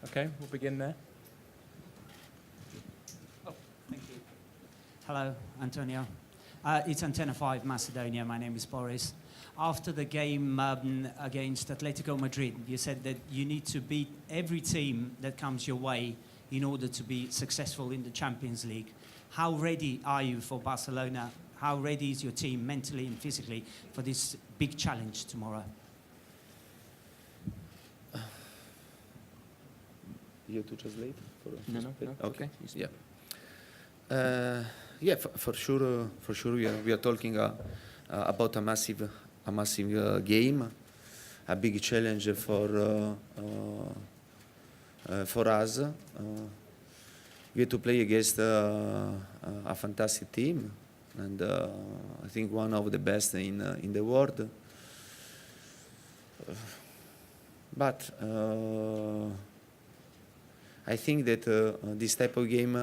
Okay, we'll begin there. Oh, thank you. Hello, Antonio. It's Antenna 5, Macedonia. My name is Boris. After the game against Atletico Madrid, you said that you need to beat every team that comes your way in order to be successful in the Champions League. How ready are you for Barcelona? How ready is your team mentally and physically for this big challenge tomorrow? You to translate? No. Okay. Yeah. For sure. We are talking about a massive game, a big challenge for us. We have to play against a fantastic team, and I think one of the best in the world. But I think that this type of game,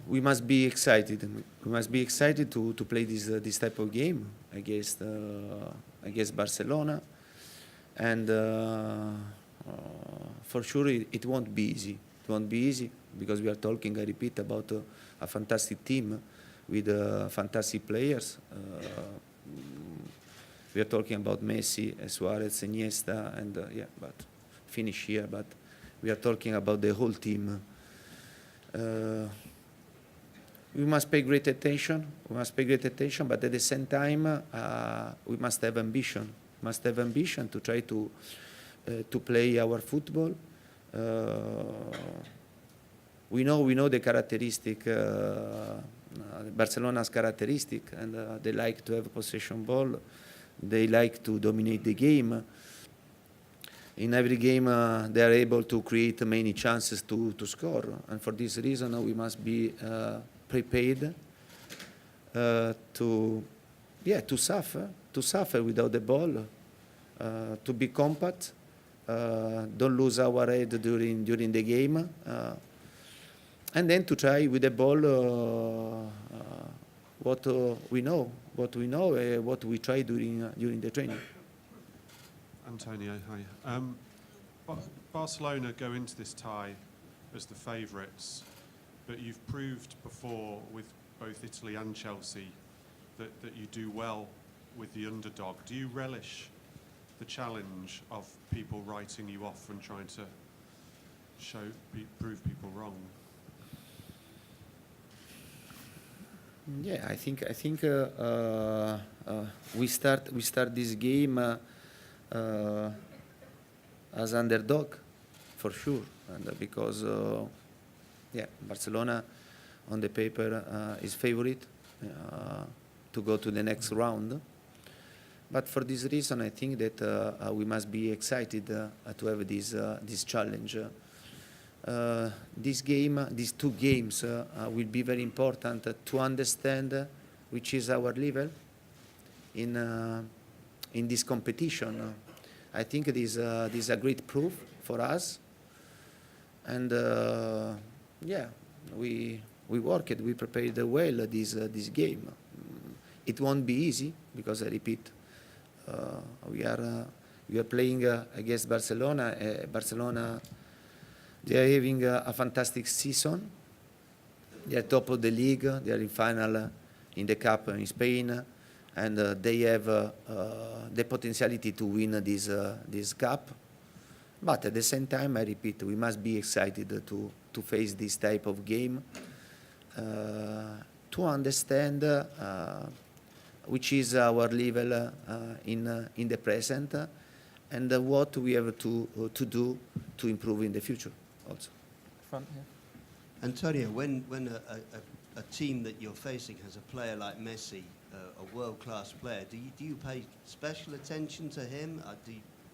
we must be excited. We must be excited to play this type of game against Barcelona, and for sure it won't be easy. It won't be easy because we are talking, I repeat, about a fantastic team with fantastic players. We are talking about Messi, Suarez, Iniesta, and but finish here. But we are talking about the whole team. We must pay great attention. But at the same time, we must have ambition. To try to play our football. We know the characteristic, Barcelona's characteristic, and they like to have possession ball. They like to dominate the game. In every game, they are able to create many chances to score, and for this reason, we must be prepared to suffer without the ball, to be compact, don't lose our head during the game, and then to try with the ball what we know, what we try during the training. Antonio, hi. Barcelona go into this tie as the favourites, but you've proved before with both Italy and Chelsea that you do well with the underdog. Do you relish the challenge of people writing you off and trying to prove people wrong? Yeah, I think we start this game as underdog, for sure, and because Barcelona on the paper is favorite to go to the next round. But for this reason, I think that we must be excited to have this challenge. These two games will be very important to understand which is our level in this competition. I think this is a great proof for us, and we worked, we prepared well this game. It won't be easy because I repeat, we are playing against Barcelona. Barcelona, they are having a fantastic season. They are top of the league. They are in final in the cup in Spain, and they have the potentiality to win this cup. But at the same time, I repeat, we must be excited to face this type of game, to understand which is our level in the present, and what we have to do to improve in the future also. Front here. Antonio, when a team that you're facing has a player like Messi, a world-class player, do you pay special attention to him,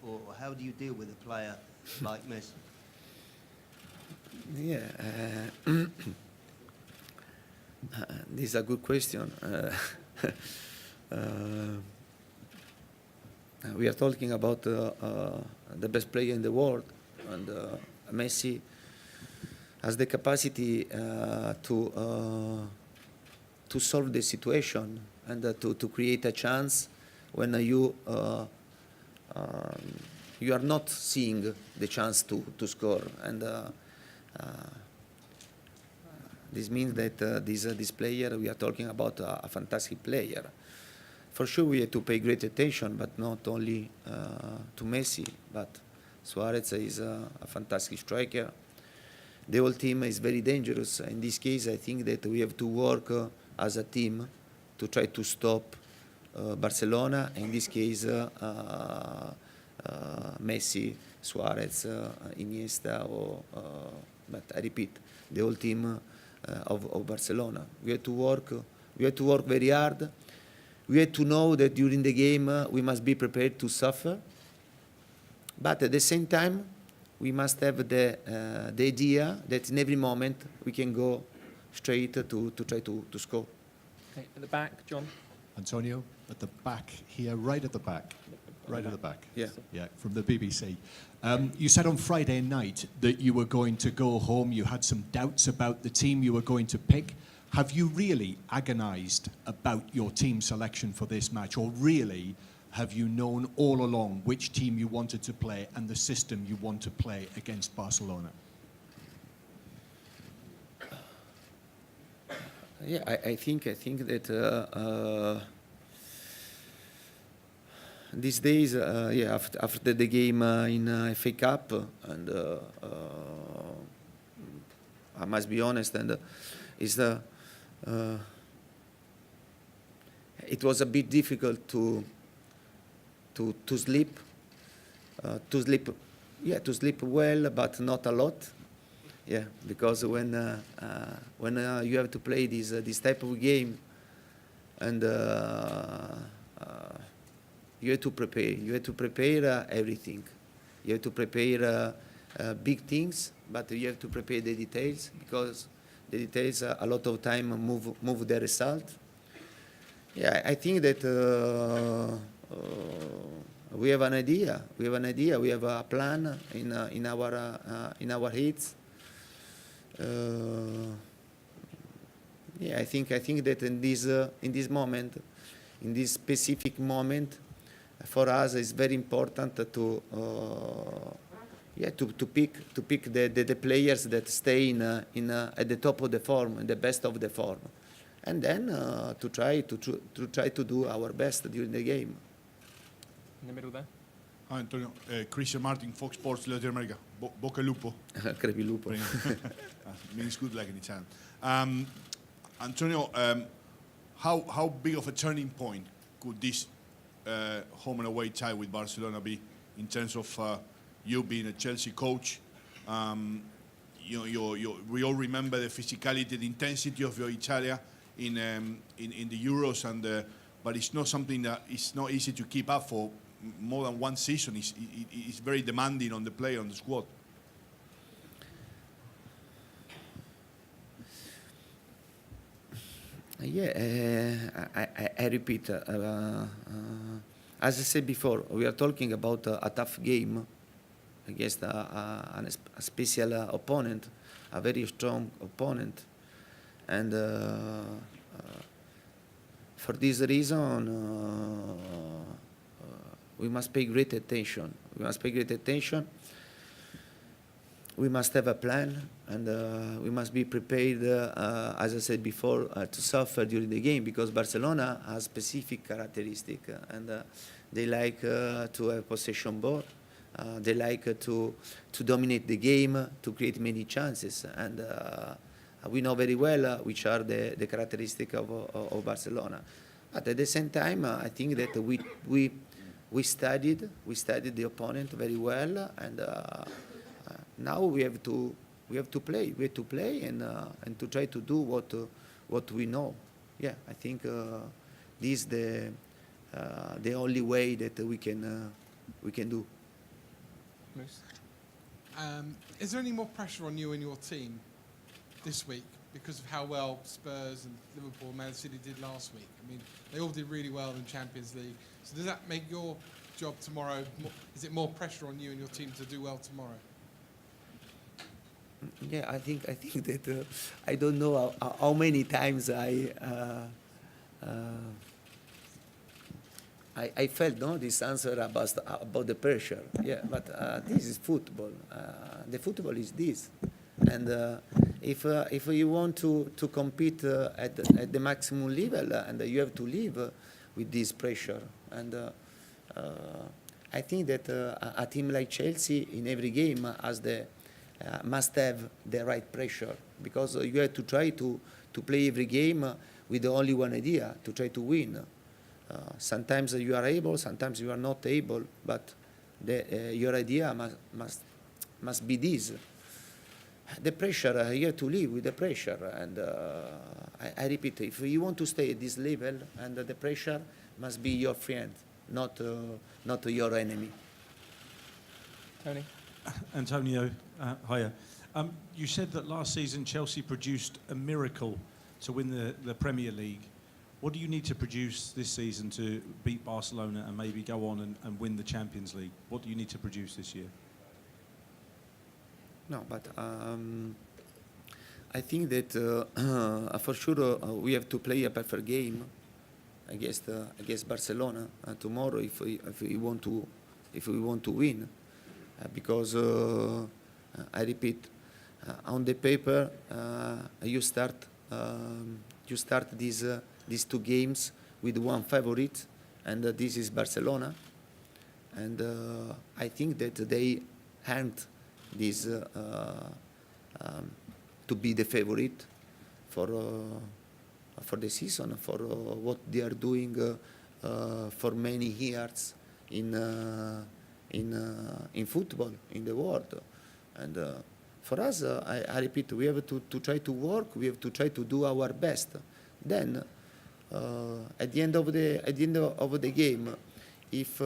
or how do you deal with a player like Messi? Yeah, this is a good question. We are talking about the best player in the world, and Messi has the capacity to solve the situation and to create a chance when you you are not seeing the chance to score, and this means that this player, we are talking about a fantastic player. For sure, we have to pay great attention, but not only to Messi, but Suarez is a fantastic striker. The whole team is very dangerous. In this case, I think that we have to work as a team to try to stop Barcelona. In this case, Messi, Suarez, Iniesta, but I repeat, the whole team of Barcelona. We have to work. We have to work very hard. We have to know that during the game we must be prepared to suffer. But at the same time, we must have the idea that in every moment we can go straight to try to score. Okay, at the back, John. Antonio, at the back here, right at the back. Right at the back. Yeah. Yeah, from the BBC. You said on Friday night that you were going to go home. You had some doubts about the team you were going to pick. Have you really agonised about your team selection for this match, or really have you known all along which team you wanted to play and the system you want to play against Barcelona? Yeah, I think that these days, yeah, after the game in FA Cup, and I must be honest, and it was a bit difficult to sleep, to sleep well, but not a lot. Yeah, because when you have to play this type of game, and you have to prepare. You have to prepare everything. You have to prepare big things, but you have to prepare the details, because the details a lot of time move the result. Yeah, I think that we have an idea. We have an idea. We have a plan in our heads. Yeah, I think that in this moment, in this specific moment, for us it's very important to pick the players that stay at the top of the form, in the best of the form, and then to try to do our best during the game. In the middle there. Hi, Antonio. Christian Martin, Fox Sports, Latin America. Bocca al lupo. Crepilupo. Means good luck in Italian. Antonio, how big of a turning point could this home and away tie with Barcelona be in terms of you being a Chelsea coach? We all remember the physicality, the intensity of your Italia in the Euros, but it's not something that it's not easy to keep up for more than one season. It's very demanding on the player, on the squad. Yeah, I repeat. As I said before, we are talking about a tough game against a special opponent, a very strong opponent, and for this reason, we must pay great attention. We must pay great attention. We must have a plan, and we must be prepared, as I said before, to suffer during the game, because Barcelona has specific characteristics, and they like to have possession ball. They like to dominate the game, to create many chances, and we know very well which are the characteristics of Barcelona. But at the same time, I think that we studied the opponent very well, and now we have to play. We have to play and to try to do what we know. Yeah, I think this is the only way that we can do. Moose. Is there any more pressure on you and your team this week because of how well Spurs and Liverpool and Man City did last week? I mean, they all did really well in Champions League. So does that make your job tomorrow, is it more pressure on you and your team to do well tomorrow? Yeah, I think that I don't know how many times I felt no this answer about the pressure. Yeah, but this is football. The football is this, and if you want to compete at the maximum level, and you have to live with this pressure. And I think that a team like Chelsea in every game has must have the right pressure, because you have to try to play every game with only one idea, to try to win. Sometimes you are able, sometimes you are not able, but your idea must be this. The pressure, you have to live with the pressure, and I repeat, if you want to stay at this level, and the pressure must be your friend, not your enemy. Tony? Antonio, hiya. You said that last season Chelsea produced a miracle to win the Premier League. What do you need to produce this season to beat Barcelona and maybe go on and win the Champions League? What do you need to produce this year? No, but I think that for sure we have to play a perfect game against Barcelona tomorrow if we want to win, because I repeat, on the paper you start these two games with one favorite, and this is Barcelona, and I think that they earned this to be the favorite for the season, for what they are doing for many years in football in the world. And for us, I repeat, we have to try to work. We have to try to do our best. Then, at the end of the game, if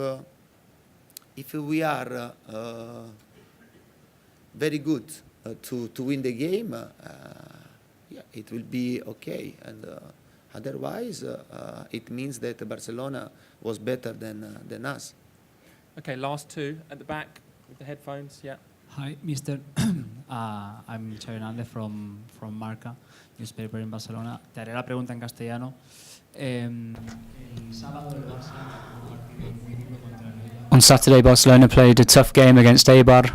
we are very good to win the game, yeah, it will be okay. And otherwise, it means that Barcelona was better than us. Okay, last two at the back with the headphones. Yeah. Hi, Mr. I'm Xavi Hernández from Marca, newspaper in Barcelona. Te haré la pregunta en castellano. On Saturday, Barcelona played a tough game against Eibar,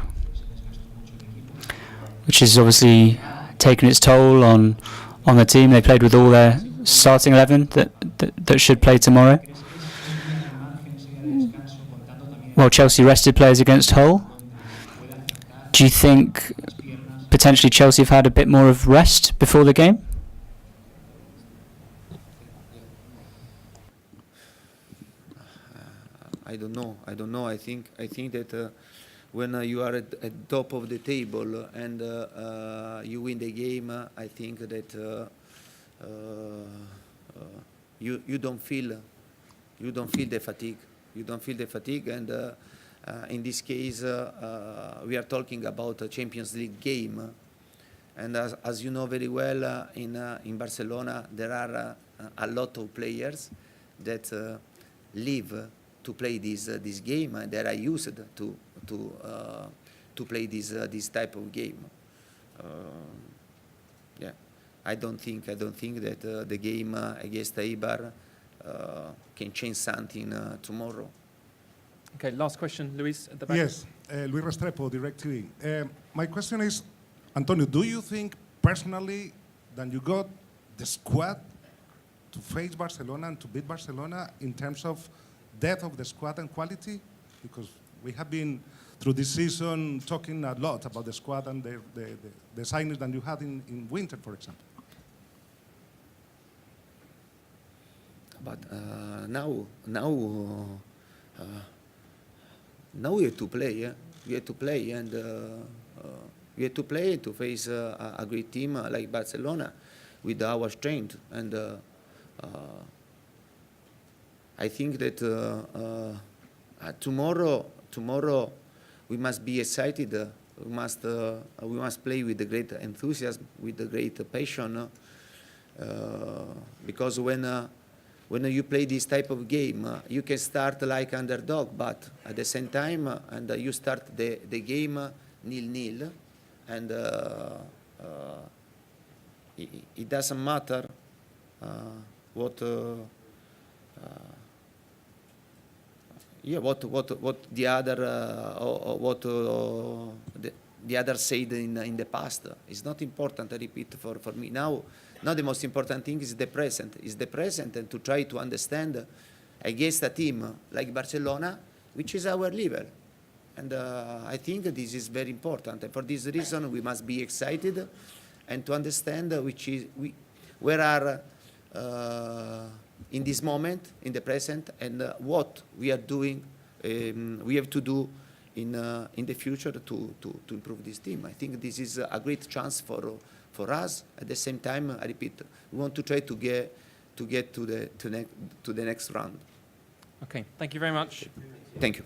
which has obviously taken its toll on the team. They played with all their starting 11 that should play tomorrow. Well, Chelsea rested players against Hull. Do you think potentially Chelsea have had a bit more of rest before the game? I don't know. I think that when you are at top of the table and you win the game, I think that you don't feel the fatigue. You don't feel the fatigue, and in this case, we are talking about a Champions League game. And as you know very well, in Barcelona there are a lot of players that live to play this game, and that are used to play this type of game. Yeah, I don't think that the game against Eibar can change something tomorrow. Okay, last question, Luis at the back. Yes, Luis Restrepo, DirecTV. My question is, Antonio, do you think personally that you got the squad to face Barcelona and to beat Barcelona in terms of depth of the squad and quality? Because we have been through this season talking a lot about the squad and the signings that you had in winter, for example. But now we have to play. Yeah? We have to play, and we have to play to face a great team like Barcelona with our strength. And I think that tomorrow we must be excited. We must play with the great enthusiasm, with the great passion, because when you play this type of game, you can start like underdog, but at the same time, and you start the game 0-0, and it doesn't matter what Yeah, what the other or what the other said in the past is not important. I repeat for me now. Now the most important thing is the present. Is the present, and to try to understand against a team like Barcelona, which is our level. And I think this is very important. And for this reason, we must be excited and to understand where are in this moment, in the present, and what we are doing, we have to do in the future to improve this team. I think this is a great chance for us. At the same time, I repeat, we want to try to get to the next round. Okay, thank you very much. Thank you.